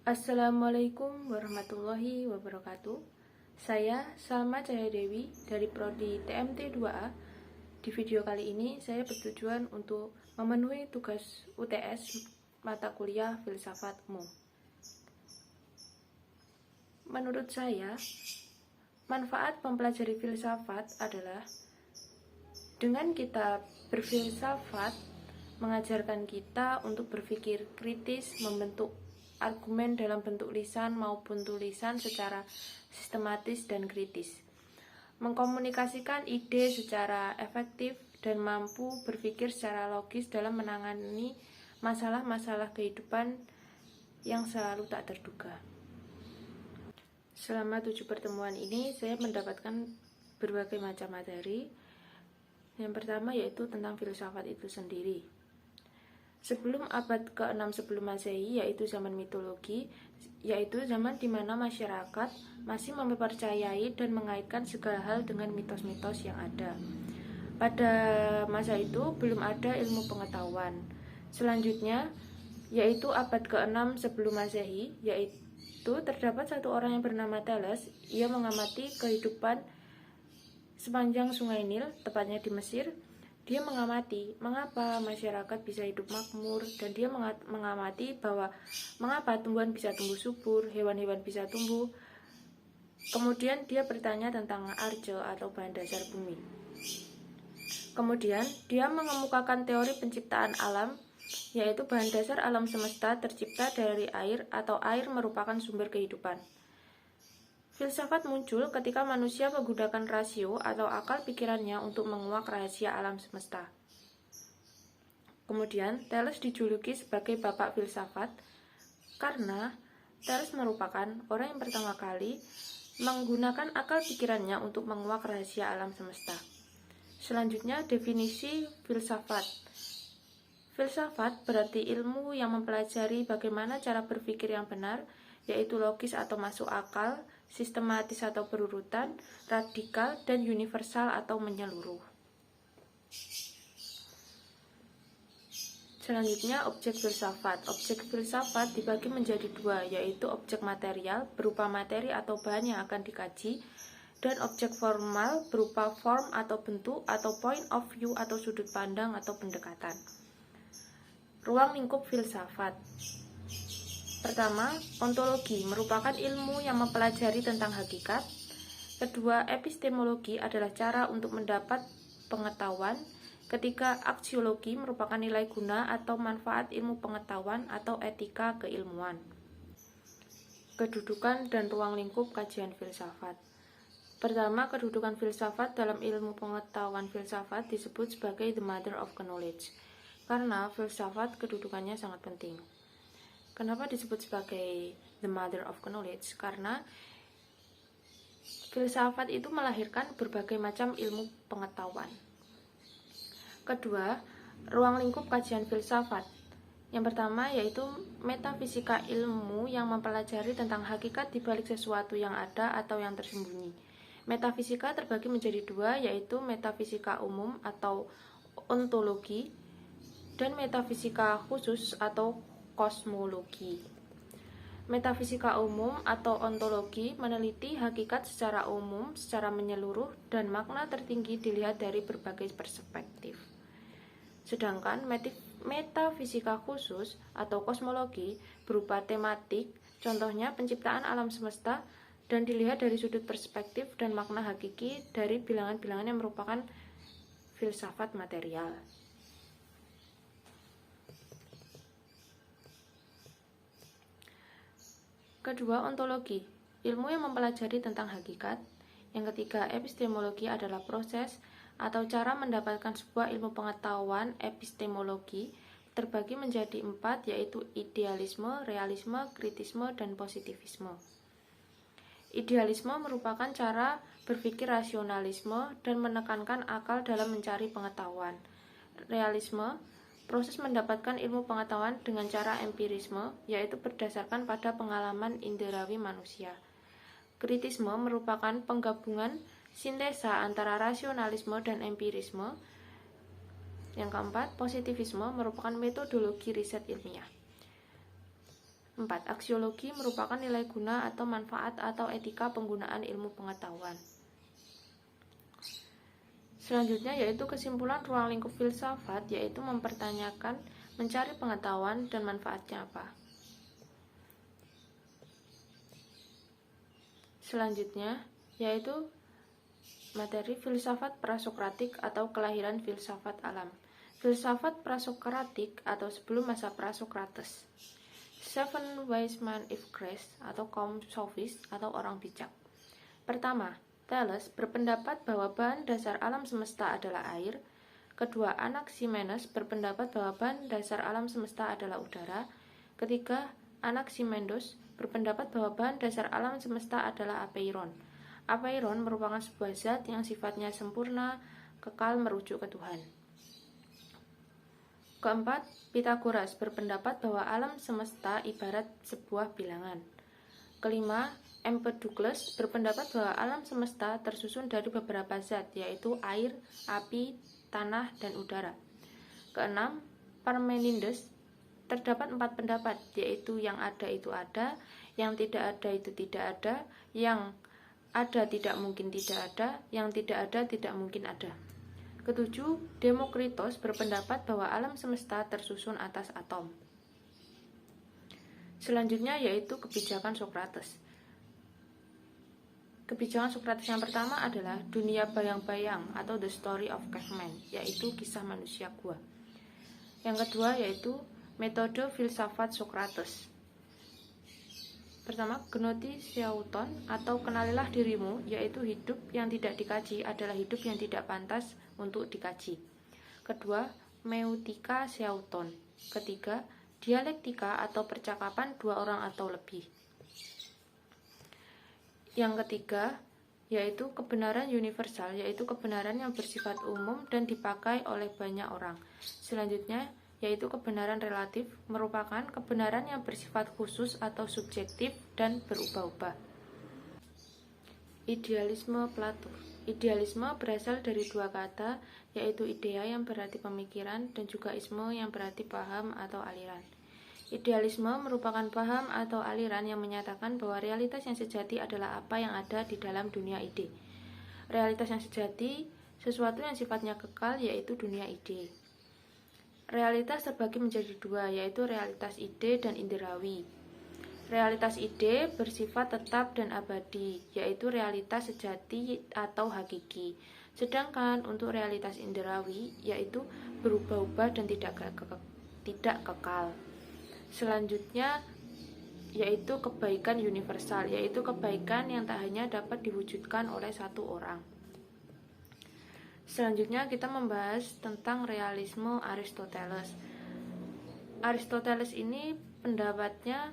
Assalamualaikum warahmatullahi wabarakatuh. Saya Salma Cahaya Dewi dari Prodi TMT 2A. Di video kali ini saya bertujuan untuk memenuhi tugas UTS mata kuliah Filsafat Umum. Menurut saya, manfaat mempelajari filsafat adalah dengan kita berfilsafat mengajarkan kita untuk berpikir kritis, membentuk argumen dalam bentuk lisan maupun tulisan secara sistematis dan kritis, mengkomunikasikan ide secara efektif dan mampu berpikir secara logis dalam menangani masalah-masalah kehidupan yang selalu tak terduga. Selama 7 pertemuan ini saya mendapatkan berbagai macam materi. Yang pertama yaitu tentang filsafat itu sendiri. Sebelum abad ke-6 sebelum Masehi, yaitu zaman mitologi, yaitu zaman di mana masyarakat masih mempercayai dan mengaitkan segala hal dengan mitos-mitos yang ada. Pada masa itu belum ada ilmu pengetahuan. Selanjutnya, yaitu abad ke-6 sebelum Masehi, yaitu terdapat satu orang yang bernama Thales. Ia mengamati kehidupan sepanjang sungai Nil, tepatnya di Mesir. Dia mengamati mengapa masyarakat bisa hidup makmur, dan dia mengamati bahwa mengapa tumbuhan bisa tumbuh subur, hewan-hewan bisa tumbuh. Kemudian dia bertanya tentang arca atau bahan dasar bumi. Kemudian dia mengemukakan teori penciptaan alam, yaitu bahan dasar alam semesta tercipta dari air atau air merupakan sumber kehidupan. Filsafat muncul ketika manusia menggunakan rasio atau akal pikirannya untuk menguak rahasia alam semesta. Kemudian, Thales dijuluki sebagai bapak filsafat karena Thales merupakan orang yang pertama kali menggunakan akal pikirannya untuk menguak rahasia alam semesta. Selanjutnya, definisi filsafat. Filsafat berarti ilmu yang mempelajari bagaimana cara berpikir yang benar, yaitu logis atau masuk akal, sistematis atau berurutan, radikal, dan universal atau menyeluruh. Selanjutnya, objek filsafat. Objek filsafat dibagi menjadi dua, yaitu objek material berupa materi atau bahan yang akan dikaji, dan objek formal berupa form atau bentuk atau point of view atau sudut pandang atau pendekatan. Ruang lingkup filsafat. Pertama, ontologi merupakan ilmu yang mempelajari tentang hakikat. Kedua, epistemologi adalah cara untuk mendapat pengetahuan. Ketiga, aksiologi merupakan nilai guna atau manfaat ilmu pengetahuan atau etika keilmuan. Kedudukan dan ruang lingkup kajian filsafat. Pertama, kedudukan filsafat dalam ilmu pengetahuan filsafat disebut sebagai the mother of knowledge, karena filsafat kedudukannya sangat penting. Kenapa disebut sebagai the mother of knowledge? Karena filsafat itu melahirkan berbagai macam ilmu pengetahuan. Kedua, ruang lingkup kajian filsafat. Yang pertama yaitu metafisika, ilmu yang mempelajari tentang hakikat di balik sesuatu yang ada atau yang tersembunyi. Metafisika terbagi menjadi dua, yaitu metafisika umum atau ontologi dan metafisika khusus atau kosmologi. Metafisika umum atau ontologi meneliti hakikat secara umum, secara menyeluruh, dan makna tertinggi dilihat dari berbagai perspektif. Sedangkan metafisika khusus atau kosmologi berupa tematik, contohnya penciptaan alam semesta, dan dilihat dari sudut perspektif dan makna hakiki dari bilangan-bilangan yang merupakan filsafat material. Kedua, ontologi, ilmu yang mempelajari tentang hakikat. Yang ketiga, epistemologi adalah proses atau cara mendapatkan sebuah ilmu pengetahuan. Epistemologi terbagi menjadi 4, yaitu idealisme, realisme, kritisme, dan positivisme. Idealisme merupakan cara berpikir rasionalisme dan menekankan akal dalam mencari pengetahuan. Realisme, proses mendapatkan ilmu pengetahuan dengan cara empirisme, yaitu berdasarkan pada pengalaman inderawi manusia. Kritisme merupakan penggabungan sintesa antara rasionalisme dan empirisme. Yang keempat, positivisme merupakan metodologi riset ilmiah. 4. Aksiologi merupakan nilai guna atau manfaat atau etika penggunaan ilmu pengetahuan. Selanjutnya yaitu kesimpulan ruang lingkup filsafat, yaitu mempertanyakan, mencari pengetahuan dan manfaatnya apa. Selanjutnya yaitu materi filsafat prasokratik atau kelahiran filsafat alam. Filsafat prasokratik atau sebelum masa Prasokrates. Seven wise men of Greece atau kaum sofis atau orang bijak. Pertama, Thales berpendapat bahwa bahan dasar alam semesta adalah air. Kedua, Anaximenes berpendapat bahwa bahan dasar alam semesta adalah udara. Ketiga, Anaximenes berpendapat bahwa bahan dasar alam semesta adalah apeiron. Apeiron merupakan sebuah zat yang sifatnya sempurna, kekal merujuk ke Tuhan. Keempat, Pythagoras berpendapat bahwa alam semesta ibarat sebuah bilangan. Kelima, Empedocles berpendapat bahwa alam semesta tersusun dari beberapa zat, yaitu air, api, tanah, dan udara. Keenam, Parmenides terdapat 4 pendapat, yaitu yang ada itu ada, yang tidak ada itu tidak ada, yang ada tidak mungkin tidak ada, yang tidak ada tidak mungkin ada. Ketujuh, Demokritos berpendapat bahwa alam semesta tersusun atas atom. Selanjutnya yaitu kebijakan Sokrates. Kebijakan Sokrates yang pertama adalah dunia bayang-bayang atau the story of caveman, yaitu kisah manusia gua. Yang kedua yaitu metode filsafat Sokrates. Pertama, gnotiseuton atau kenalilah dirimu, yaitu hidup yang tidak dikaji adalah hidup yang tidak pantas untuk dikaji. Kedua, meutika seuton. Ketiga, dialektika atau percakapan dua orang atau lebih. Yang ketiga, yaitu kebenaran universal, yaitu kebenaran yang bersifat umum dan dipakai oleh banyak orang. Selanjutnya, yaitu kebenaran relatif, merupakan kebenaran yang bersifat khusus atau subjektif dan berubah-ubah. Idealisme Plato. Idealisme berasal dari dua kata, yaitu idea yang berarti pemikiran dan juga isme yang berarti paham atau aliran. Idealisme merupakan paham atau aliran yang menyatakan bahwa realitas yang sejati adalah apa yang ada di dalam dunia ide. Realitas yang sejati, sesuatu yang sifatnya kekal, yaitu dunia ide. Realitas terbagi menjadi dua, yaitu realitas ide dan indrawi. Realitas ide bersifat tetap dan abadi, yaitu realitas sejati atau hakiki. Sedangkan untuk realitas indrawi, yaitu berubah-ubah dan tidak kekal. Selanjutnya, yaitu kebaikan universal, yaitu kebaikan yang tak hanya dapat diwujudkan oleh satu orang. Selanjutnya kita membahas tentang realisme Aristoteles. Aristoteles ini pendapatnya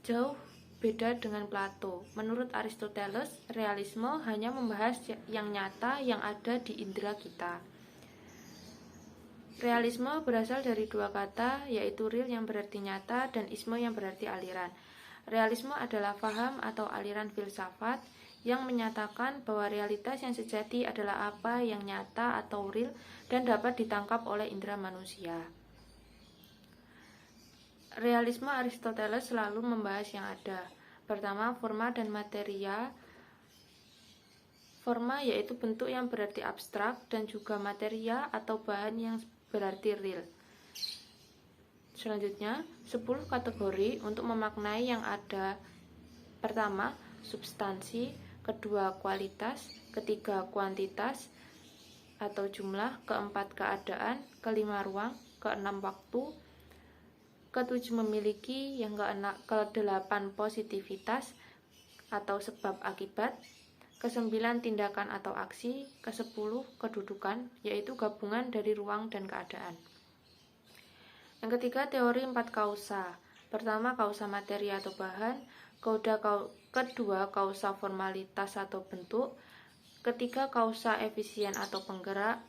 jauh beda dengan Plato. Menurut Aristoteles, realisme hanya membahas yang nyata yang ada di indera kita. Realisme berasal dari dua kata, yaitu real yang berarti nyata dan isme yang berarti aliran. Realisme adalah paham atau aliran filsafat yang menyatakan bahwa realitas yang sejati adalah apa yang nyata atau real dan dapat ditangkap oleh indera manusia. Realisme Aristoteles selalu membahas yang ada. Pertama, forma dan materia. Forma yaitu bentuk yang berarti abstrak dan juga materia atau bahan yang berarti real. Selanjutnya, 10 kategori untuk memaknai yang ada. Pertama, substansi. Kedua, kualitas. Ketiga, kuantitas atau jumlah. Keempat, keadaan. Kelima, ruang. Keenam, waktu. Ketujuh, memiliki. Kedelapan, positivitas atau sebab akibat. Kesembilan, tindakan atau aksi. Kesepuluh, kedudukan, yaitu gabungan dari ruang dan keadaan. Yang ketiga, teori 4 kausa. Pertama, kausa materi atau bahan. Kedua, kausa formalitas atau bentuk. Ketiga, kausa efisien atau penggerak.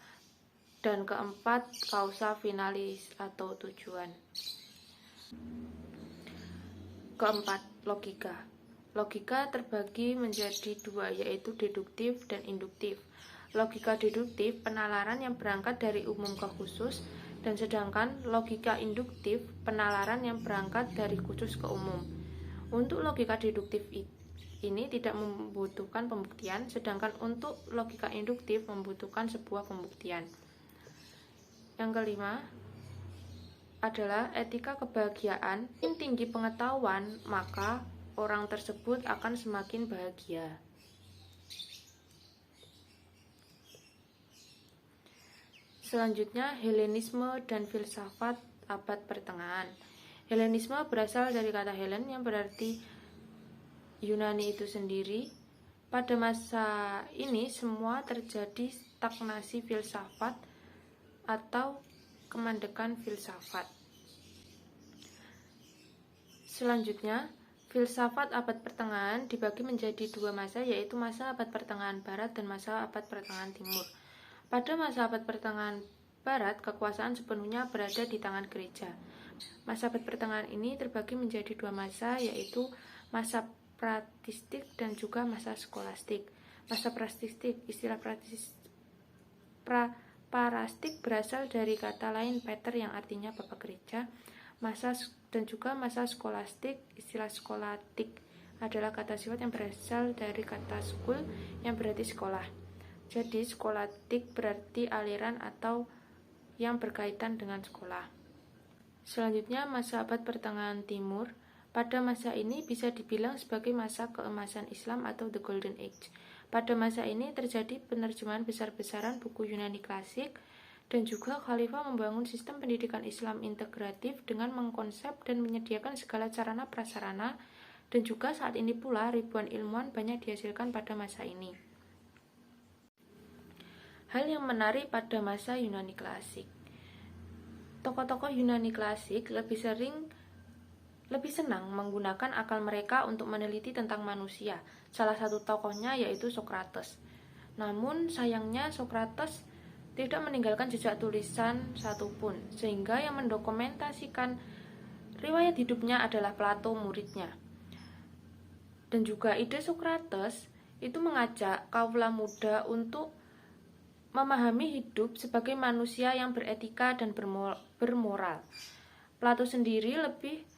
Dan keempat, kausa finalis atau tujuan. Keempat, logika. Logika terbagi menjadi dua, yaitu deduktif dan induktif. Logika deduktif penalaran yang berangkat dari umum ke khusus, dan sedangkan logika induktif penalaran yang berangkat dari khusus ke umum. Untuk logika deduktif ini tidak membutuhkan pembuktian, sedangkan untuk logika induktif membutuhkan sebuah pembuktian. Yang kelima adalah etika kebahagiaan. Semakin tinggi pengetahuan, maka orang tersebut akan semakin bahagia. Selanjutnya, Helenisme dan filsafat abad pertengahan. Helenisme berasal dari kata Helen yang berarti Yunani itu sendiri. Pada masa ini semua terjadi stagnasi filsafat atau kemandekan filsafat. Selanjutnya, filsafat abad pertengahan dibagi menjadi dua masa, yaitu masa abad pertengahan barat dan masa abad pertengahan timur. Pada masa abad pertengahan barat, kekuasaan sepenuhnya berada di tangan gereja. Masa abad pertengahan ini terbagi menjadi dua masa, yaitu masa patristik dan juga masa skolastik. Masa patristik, istilah parastik berasal dari kata lain pater yang artinya bapak gereja. Dan juga masa skolastik, istilah skolatik adalah kata sifat yang berasal dari kata skul yang berarti sekolah. Jadi skolatik berarti aliran atau yang berkaitan dengan sekolah. Selanjutnya masa abad pertengahan timur. Pada masa ini bisa dibilang sebagai masa keemasan Islam atau the Golden Age. Pada masa ini terjadi penerjemahan besar-besaran buku Yunani klasik dan juga Khalifah membangun sistem pendidikan Islam integratif dengan mengkonsep dan menyediakan segala sarana prasarana, dan juga saat ini pula ribuan ilmuwan banyak dihasilkan pada masa ini. Hal yang menarik pada masa Yunani klasik. Tokoh-tokoh Yunani klasik lebih senang menggunakan akal mereka untuk meneliti tentang manusia. Salah satu tokohnya yaitu Sokrates. Namun sayangnya Sokrates tidak meninggalkan jejak tulisan satupun, sehingga yang mendokumentasikan riwayat hidupnya adalah Plato, muridnya. Dan juga ide Sokrates itu mengajak kaula muda untuk memahami hidup sebagai manusia yang beretika dan bermoral. Plato sendiri lebih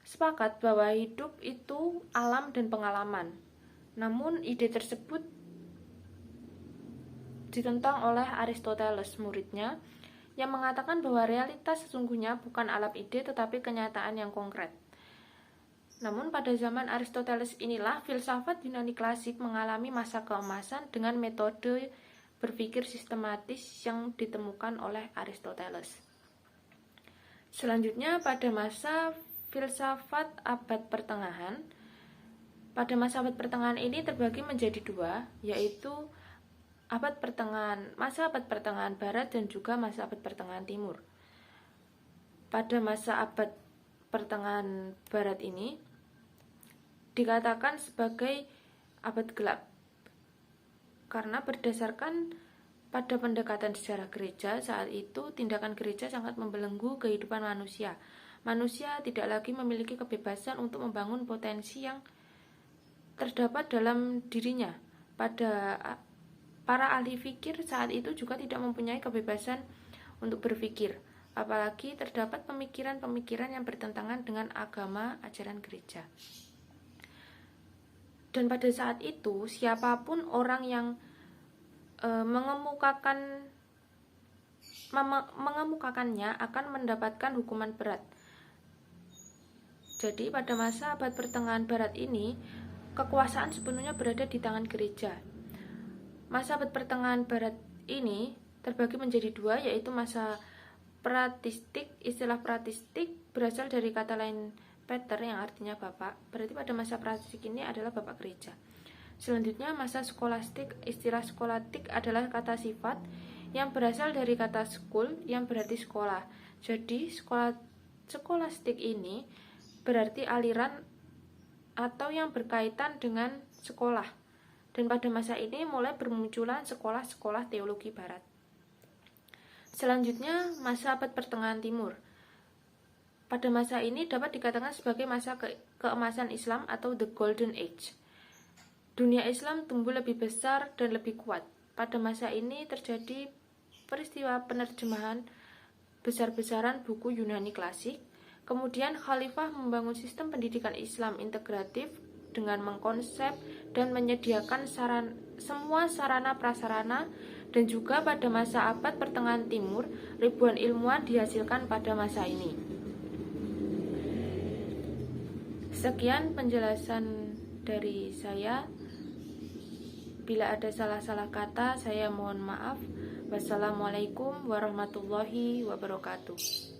sepakat bahwa hidup itu alam dan pengalaman. Namun ide tersebut ditentang oleh Aristoteles, muridnya, yang mengatakan bahwa realitas sesungguhnya bukan alam ide tetapi kenyataan yang konkret. Namun pada zaman Aristoteles inilah filsafat Yunani klasik mengalami masa keemasan dengan metode berpikir sistematis yang ditemukan oleh Aristoteles. Selanjutnya pada masa filsafat abad pertengahan. Pada masa abad pertengahan ini terbagi menjadi dua, yaitu masa abad pertengahan barat dan juga masa abad pertengahan timur. Pada masa abad pertengahan barat ini dikatakan sebagai abad gelap, karena berdasarkan pada pendekatan sejarah gereja saat itu, tindakan gereja sangat membelenggu kehidupan manusia. Manusia tidak lagi memiliki kebebasan untuk membangun potensi yang terdapat dalam dirinya. Para ahli fikir saat itu juga tidak mempunyai kebebasan untuk berpikir, apalagi terdapat pemikiran-pemikiran yang bertentangan dengan agama ajaran gereja. Dan pada saat itu, siapapun orang yang mengemukakannya akan mendapatkan hukuman berat. Jadi pada masa abad pertengahan barat ini, kekuasaan sepenuhnya berada di tangan gereja. Masa abad pertengahan barat ini terbagi menjadi dua, yaitu masa patristik. Istilah patristik berasal dari kata lain pater yang artinya bapak. Berarti pada masa patristik ini adalah bapak gereja. Selanjutnya masa skolastik. Istilah skolatik adalah kata sifat yang berasal dari kata skul yang berarti sekolah. Jadi skolastik ini berarti aliran atau yang berkaitan dengan sekolah. Dan pada masa ini mulai bermunculan sekolah-sekolah teologi barat. Selanjutnya masa abad pertengahan timur. Pada masa ini dapat dikatakan sebagai masa keemasan Islam atau the Golden Age. Dunia Islam tumbuh lebih besar dan lebih kuat. Pada masa ini terjadi peristiwa penerjemahan besar-besaran buku Yunani klasik. Kemudian Khalifah membangun sistem pendidikan Islam integratif dengan mengkonsep dan menyediakan semua sarana prasarana, dan juga pada masa abad pertengahan timur, ribuan ilmuwan dihasilkan pada masa ini. Sekian penjelasan dari saya. Bila ada salah-salah kata, saya mohon maaf. Wassalamualaikum warahmatullahi wabarakatuh.